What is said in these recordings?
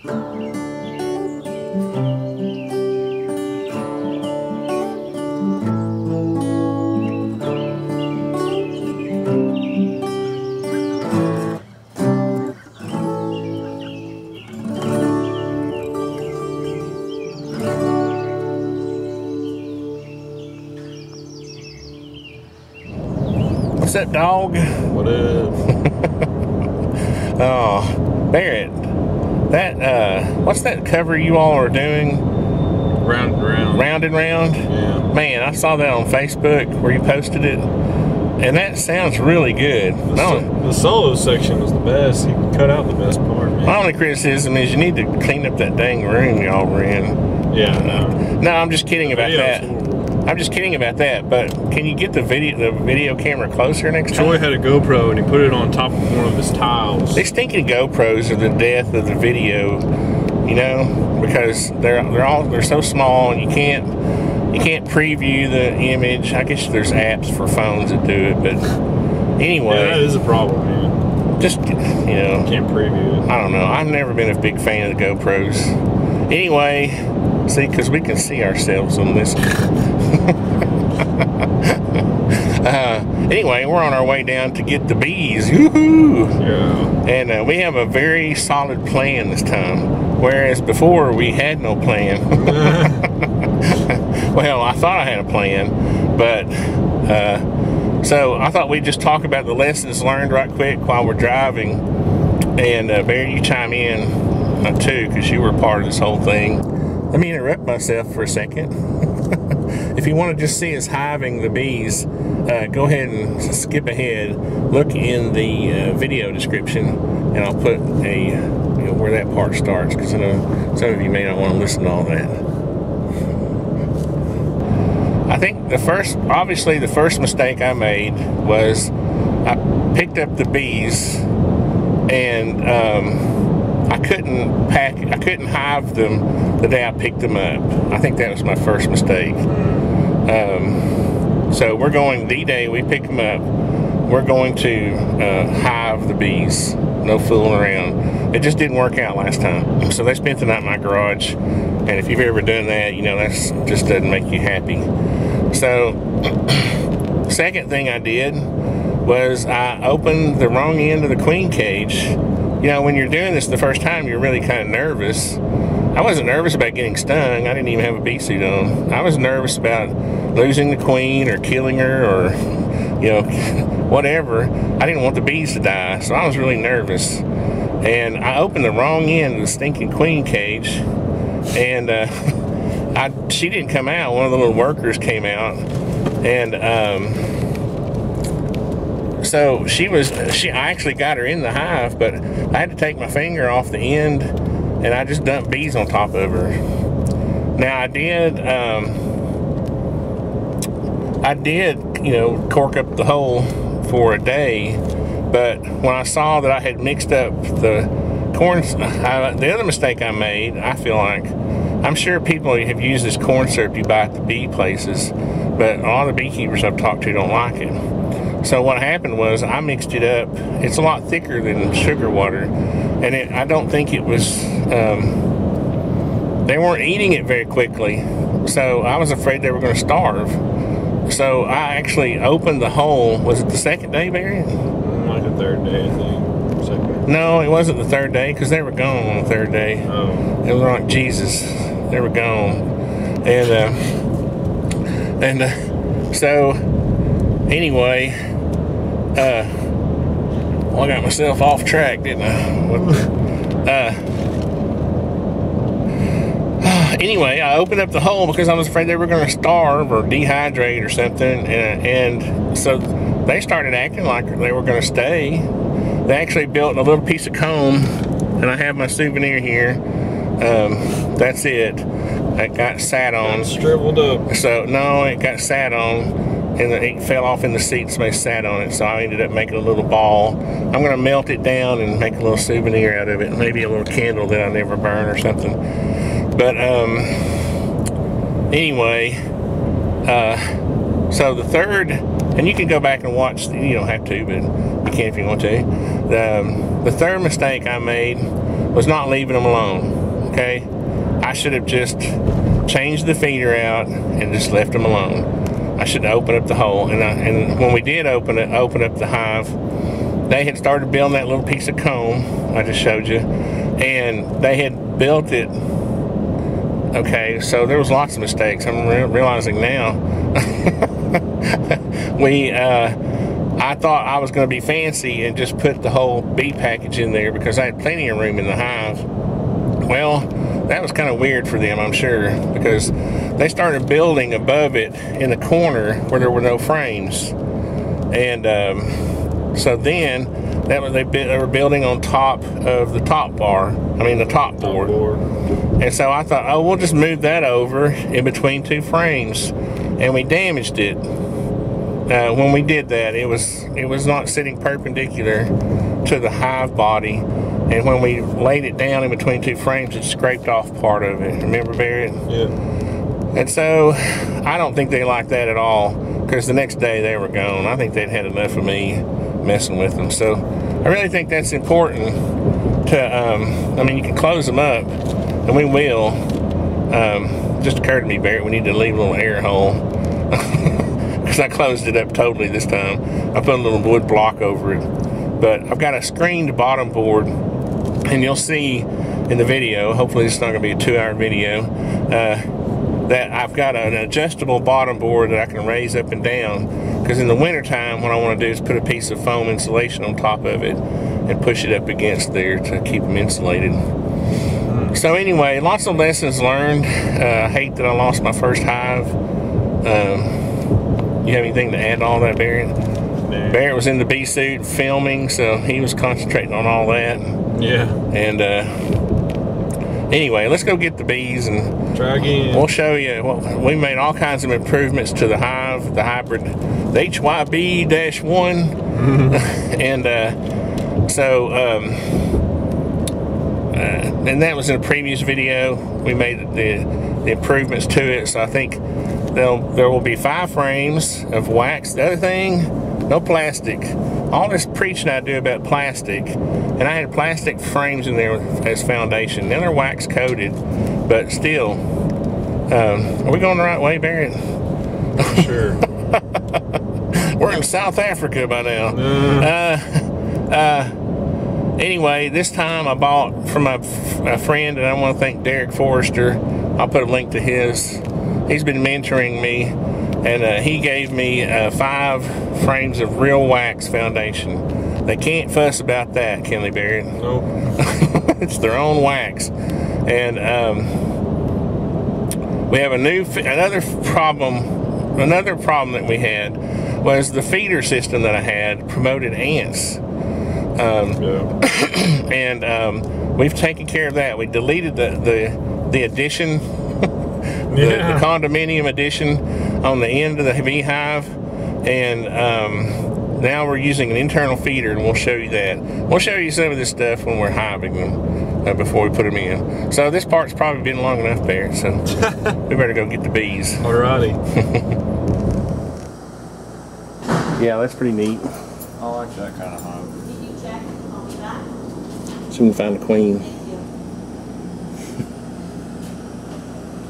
What's up, dog? What up? Oh, Barrett, that, what's that cover you all are doing? Round and round. Round and round? Yeah. Man, I saw that on Facebook where you posted it, and that sounds really good. The solo section was the best. You cut out the best part, man. My only criticism is you need to clean up that dang room y'all were in. Yeah, No, I'm just kidding about that. Horrible. I'm just kidding about that, but can you get the video camera closer next time? Troy had a GoPro and he put it on top of one of his tiles. These stinking GoPros are the death of the video, you know, because they're so small and you can't preview the image. I guess there's apps for phones that do it, but anyway, yeah, that is a problem, man. Just, you know, Can't preview it. I don't know. I've never been a big fan of the GoPros. Anyway, see, because we can see ourselves on this. Anyway, we're on our way down to get the bees. Yoo-hoo! Yeah. And we have a very solid plan this time, whereas before we had no plan. Well, I thought I had a plan, but so I thought we'd just talk about the lessons learned right quick while we're driving. And Barry, you chime in too, because you were part of this whole thing. Let me interrupt myself for a second. If you want to just see us hiving the bees, go ahead and skip ahead. Look in the video description, and I'll put where that part starts, because I know some of you may not want to listen to all that. I think obviously the first mistake I made was I picked up the bees, and I couldn't hive them the day I picked them up. I think that was my first mistake. So we're going, the day we pick them up, we're going to hive the bees. No fooling around. It just didn't work out last time. So they spent the night in my garage, and if you've ever done that, you know, that just doesn't make you happy. So second thing I did was I opened the wrong end of the queen cage. You know, when you're doing this the first time, you're really kind of nervous. I wasn't nervous about getting stung. I didn't even have a bee suit on. I was nervous about losing the queen or killing her or, you know, whatever. I didn't want the bees to die, so I was really nervous. And I opened the wrong end of the stinking queen cage, and she didn't come out. One of the little workers came out, and so I actually got her in the hive, but I had to take my finger off the end, and I just dumped bees on top of her. Now I did, you know, cork up the hole for a day, but when I saw that I had mixed up the corn, the other mistake I made, I feel like, I'm sure people have used this corn syrup you buy at the bee places, but all the beekeepers I've talked to don't like it. So what happened was I mixed it up. It's a lot thicker than sugar water, and I don't think it was, they weren't eating it very quickly, so I was afraid they were going to starve. So I actually opened the hole. Was it the second day, Barry? Like the third day, I think. Second. No, it wasn't the third day, because they were gone on the third day. Oh. It was like Jesus. They were gone. And so anyway, well, I got myself off track, didn't I? Anyway, I opened up the hole because I was afraid they were going to starve or dehydrate or something, and so they started acting like they were going to stay. They actually built a little piece of comb, and I have my souvenir here. That's it. It got sat on. It's shriveled up. So no, it got sat on, and it fell off in the seat. Somebody sat on it, so I ended up making a little ball. I'm going to melt it down and make a little souvenir out of it, maybe a little candle that I never burn or something. But anyway, so the third, and you can go back and watch, you don't have to, but you can if you want to. The third mistake I made was not leaving them alone. Okay, I should have just changed the feeder out and just left them alone. I should have opened up the hole, and when we did open up the hive, they had started building that little piece of comb I just showed you, and they had built it. Okay, so there was lots of mistakes. I'm realizing now. I thought I was going to be fancy and just put the whole bee package in there because I had plenty of room in the hive. Well, that was kind of weird for them, I'm sure, because they started building above it in the corner where there were no frames. And so then they were building on top of the top bar. I mean the top board. And so I thought, oh, we'll just move that over in between two frames, and we damaged it. When we did that, it was not sitting perpendicular to the hive body, and when we laid it down in between two frames, it scraped off part of it. Remember, Barrett? Yeah. And so I don't think they liked that at all, because the next day they were gone. I think they'd had enough of me messing with them. So I really think that's important to, I mean, you can close them up, and we will. Just occurred to me, Barrett, we need to leave a little air hole. Because I closed it up totally this time. I put a little wood block over it. But I've got a screened bottom board, and you'll see in the video, hopefully it's not going to be a 2-hour video, that I've got an adjustable bottom board that I can raise up and down. Because in the wintertime, what I want to do is put a piece of foam insulation on top of it and push it up against there to keep them insulated. So anyway, lots of lessons learned. I hate that I lost my first hive. You have anything to add to all that, Barrett? Nah. Barrett was in the bee suit filming, so he was concentrating on all that. Yeah. And anyway, let's go get the bees and try again. We'll show you. Well, we made all kinds of improvements to the hive, the hybrid, the HYB-1. And so, and that was in a previous video. We made the improvements to it, so I think there will be 5 frames of wax. The other thing, no plastic. All this preaching I do about plastic, and I had plastic frames in there as foundation. Now they're wax coated, but still. Are we going the right way, Barrett? Sure. We're in South Africa by now. Anyway, this time I bought from a friend, and I want to thank Derek Forrester. I'll put a link to his. He's been mentoring me, and he gave me 5 frames of real wax foundation. They can't fuss about that, can they, Barrett? Nope. It's their own wax. And we have another problem that we had was the feeder system that I had promoted ants. And we've taken care of that. We deleted the addition, the condominium addition on the end of the beehive, and now we're using an internal feeder, and we'll show you that. We'll show you some of this stuff when we're hiving them before we put them in. So this part's probably been long enough, Barrett, so we better go get the bees. Alrighty. Yeah, that's pretty neat. I like that kind of hive. See if we can find the queen.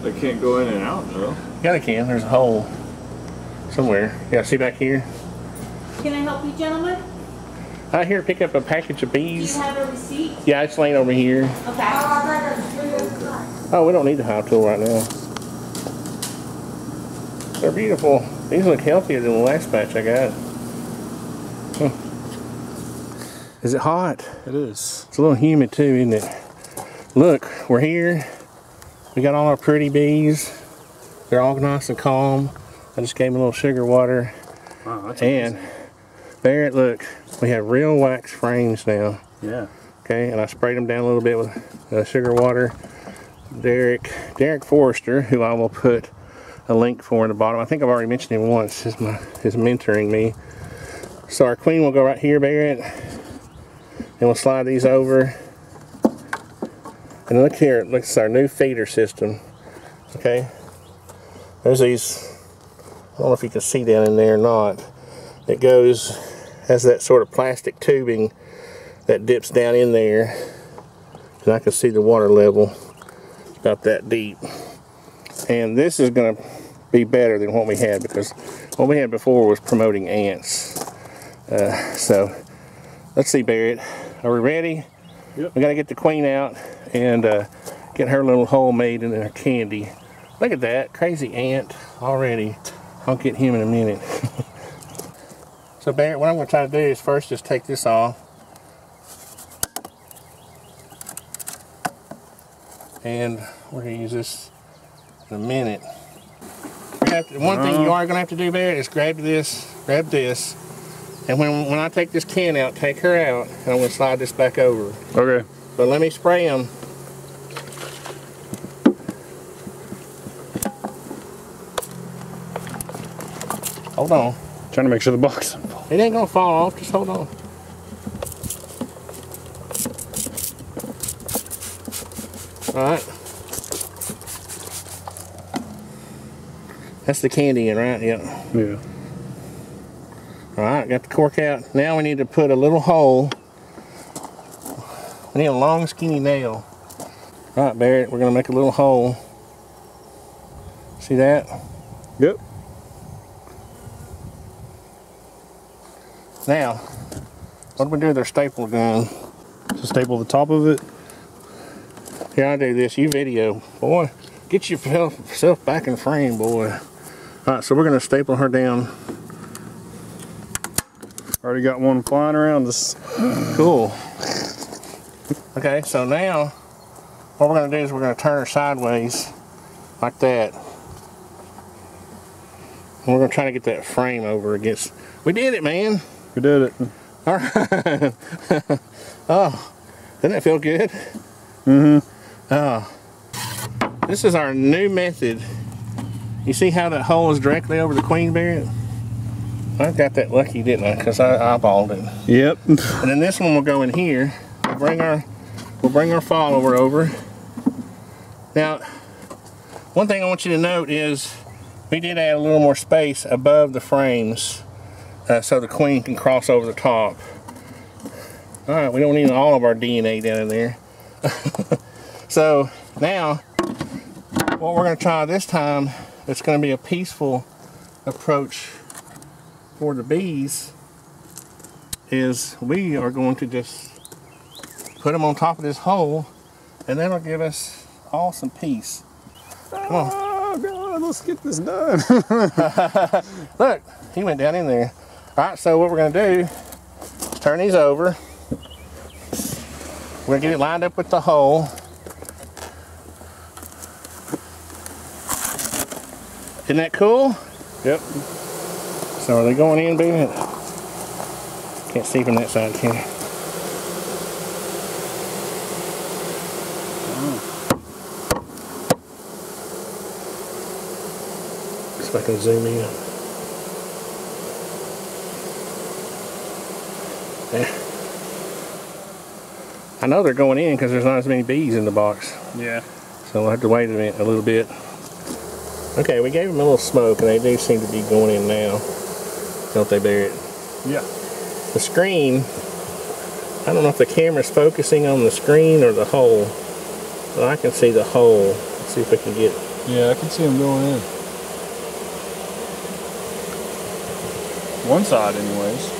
They can't go in and out, though. Yeah, they can. There's a hole somewhere. Yeah, see back here? Can I help you, gentlemen? Here, pick up a package of bees. Do you have a receipt? Yeah, it's laying over here. Okay. Oh, we don't need the hive tool right now. They're beautiful. These look healthier than the last batch I got. Is it hot? It is. It's a little humid too, isn't it? Look, we're here. We got all our pretty bees. They're all nice and calm. I just gave them a little sugar water. Wow, that's and amazing. Barrett, look, we have real wax frames now. Yeah. Okay, and I sprayed them down a little bit with sugar water. Derek Forrester, who I will put a link for in the bottom. I think I've already mentioned him once. He's mentoring me. So our queen will go right here, Barrett. And we'll slide these over. And look here, look, it's our new feeder system. Okay. There's these, I don't know if you can see down in there or not. It has that sort of plastic tubing that dips down in there. And and I can see the water level about that deep. And this is going to be better than what we had, because what we had before was promoting ants. So let's see, Barrett, are we ready? Yep. We got to get the queen out and get her little hole made in her candy. Look at that, crazy ant already. I'll get him in a minute. So Barrett, what I'm going to try to do is first just take this off. And we're going to use this in a minute. One thing you are going to have to do, Barrett, is grab this, and when I take this can out, take her out, and I'm going to slide this back over. Okay. But let me spray them. Hold on. Trying to make sure the box. It ain't going to fall off, just hold on. Alright. That's the candy in, right? Yep. Yeah. Alright, got the cork out. Now we need to put a little hole. We need a long, skinny nail. Alright, Barrett, we're going to make a little hole. See that? Yep. Now, what do we do with our staple gun? So staple the top of it. Here, I do this. You video. Boy, get yourself back in frame, boy. Alright, so we're going to staple her down. Already got one flying around us. Cool. Okay, so now what we're going to do is we're going to turn her sideways like that. And we're going to try to get that frame over against. We did it, man. We did it. All right. Oh, doesn't that feel good? Mm-hmm. Oh, this is our new method. You see how that hole is directly over the queen, Barrett? I got that lucky, didn't I? Because I eyeballed it. Yep. And then this one will go in here. We'll bring our follower over. Now, one thing I want you to note is we did add a little more space above the frames so the queen can cross over the top. All right, we don't need all of our DNA down in there. So now, what we're going to try this time, it's going to be a peaceful approach for the bees, is we are going to just put them on top of this hole, and that'll give us all some peace. Come on. Oh God, let's get this done. Look, he went down in there. All right, so what we're going to do is turn these over. We're going to get it lined up with the hole. Isn't that cool? Yep. So are they going in, baby? Can't see from that side, can you? See if I can zoom in. Yeah. I know they're going in because there's not as many bees in the box. Yeah. So we'll have to wait a little bit. Okay, we gave them a little smoke and they do seem to be going in now. Don't they, Barrett? Yeah. The screen, I don't know if the camera's focusing on the screen or the hole, but I can see the hole. Let's see if we can get it. Yeah, I can see them going in. One side, anyways.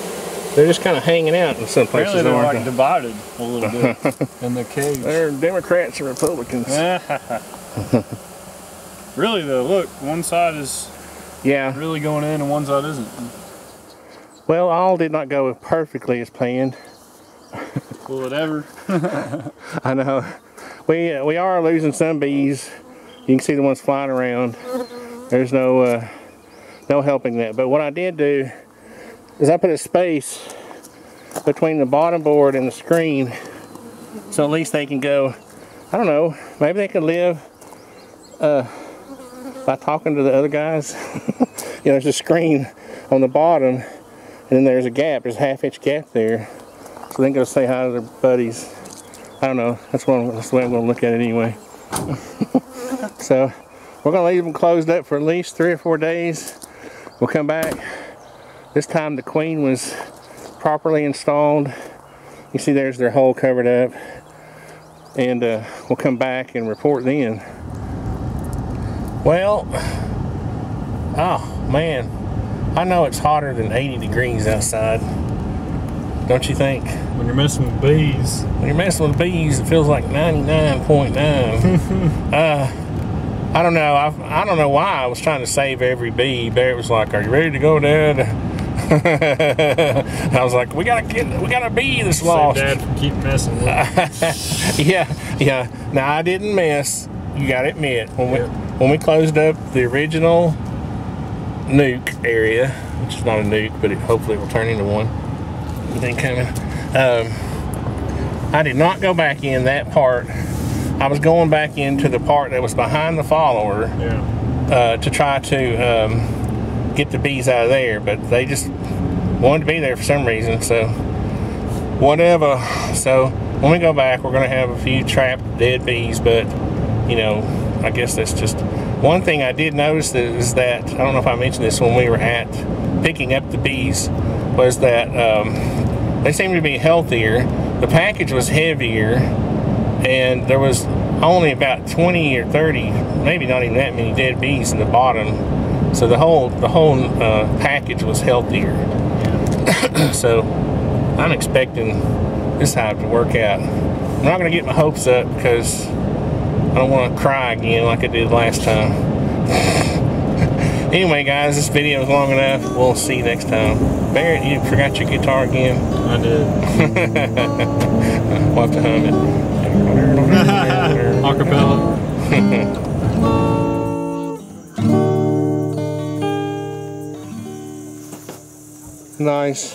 They're just kind of hanging out in some places. Apparently they're aren't like they? divided a little bit in the cage. They're Democrats and Republicans. Really though, look, one side is Yeah. really going in and one side isn't. Well, all did not go perfectly as planned. Well, whatever. I know. We are losing some bees. You can see the ones flying around. There's no helping that. But what I did do is I put a space between the bottom board and the screen, so at least they can go, I don't know, maybe they can live by talking to the other guys. You know, there's a screen on the bottom, and then there's a gap, there's a half-inch gap there, so they can go say hi to their buddies. I don't know, that's the way I'm going to look at it anyway. So we're going to leave them closed up for at least 3 or 4 days. We'll come back. This time the queen was properly installed. You see there's their hole covered up. and we'll come back and report then. Well, oh man, I know it's hotter than 80 degrees outside. Don't you think? When you're messing with bees. When you're messing with bees, it feels like 99.9. I don't know. I don't know why I was trying to save every bee. Barrett was like, "Are you ready to go, Dad?" I was like, we got a bee that's lost. Save Dad from keep messing with it. yeah. Now I didn't mess. You gotta admit, when we closed up the original nuke area, which is not a nuke, but hopefully it will turn into one. Anything coming? I did not go back in that part. I was going back into the part that was behind the follower to try to get the bees out of there, but they just wanted to be there for some reason, so whatever. So when we go back, we're going to have a few trapped dead bees, but you know, I guess that's just one thing I did notice is that, I don't know if I mentioned this when we were at picking up the bees, was that they seemed to be healthier. The package was heavier, and there was only about 20 or 30, maybe not even that many dead bees in the bottom. So the whole package was healthier. So I'm expecting this hive to work out. I'm not going to get my hopes up because I don't want to cry again like I did last time. Anyway, guys, this video is long enough. We'll see you next time. Barrett, you forgot your guitar again? I did. We'll have to hum it. Acapella. Nice.